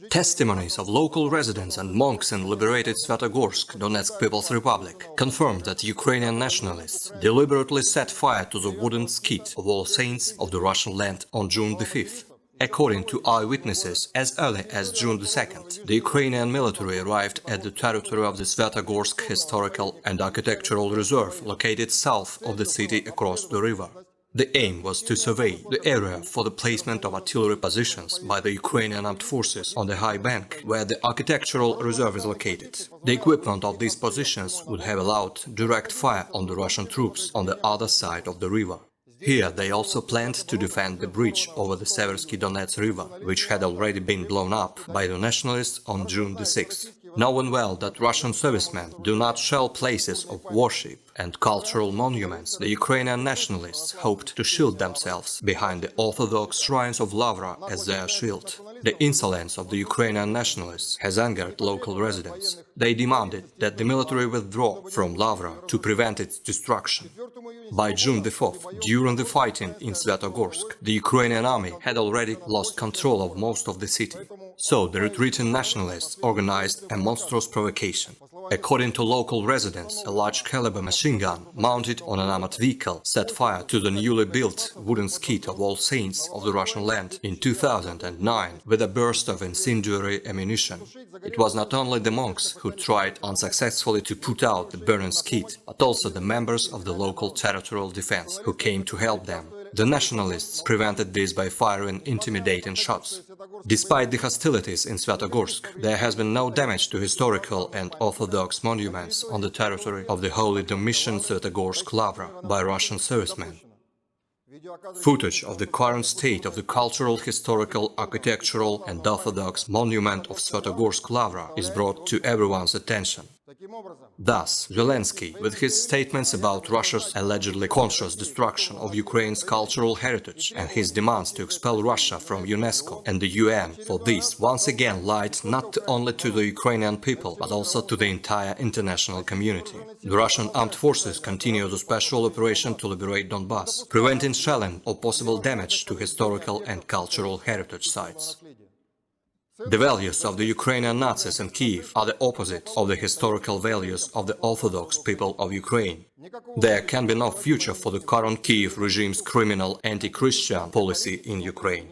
Testimonies of local residents and monks in liberated Svyatogorsk, Donetsk People's Republic, confirmed that Ukrainian nationalists deliberately set fire to the wooden skeet of All Saints of the Russian land on June the 5th. According to eyewitnesses, as early as June the 2nd, the Ukrainian military arrived at the territory of the Svyatogorsk Historical and Architectural Reserve, located south of the city across the river. The aim was to survey the area for the placement of artillery positions by the Ukrainian armed forces on the high bank where the architectural reserve is located. The equipment of these positions would have allowed direct fire on the Russian troops on the other side of the river. Here they also planned to defend the bridge over the Seversky Donets River, which had already been blown up by the nationalists on June the 6th. Knowing well that Russian servicemen do not shell places of worship and cultural monuments, the Ukrainian nationalists hoped to shield themselves behind the Orthodox shrines of Lavra as their shield. The insolence of the Ukrainian nationalists has angered local residents. They demanded that the military withdraw from Lavra to prevent its destruction. By June the 4th, during the fighting in Svyatogorsk, the Ukrainian army had already lost control of most of the city. So the retreating nationalists organized a monstrous provocation. According to local residents, a large-caliber machine gun mounted on an armored vehicle set fire to the newly built wooden skeet of All Saints of the Russian land in 2009 with a burst of incendiary ammunition. It was not only the monks who tried unsuccessfully to put out the burning skeet, but also the members of the local territorial defense who came to help them. The nationalists prevented this by firing intimidating shots. Despite the hostilities in Svyatogorsk, there has been no damage to historical and Orthodox monuments on the territory of the Holy Domitian Svyatogorsk Lavra by Russian servicemen. Footage of the current state of the cultural, historical, architectural and Orthodox monument of Svyatogorsk Lavra is brought to everyone's attention. Thus, Zelensky, with his statements about Russia's allegedly conscious destruction of Ukraine's cultural heritage and his demands to expel Russia from UNESCO and the UN, for this once again lied not only to the Ukrainian people, but also to the entire international community. The Russian armed forces continue the special operation to liberate Donbass, preventing shelling or possible damage to historical and cultural heritage sites. The values of the Ukrainian Nazis in Kiev are the opposite of the historical values of the Orthodox people of Ukraine. There can be no future for the current Kiev regime's criminal anti-Christian policy in Ukraine.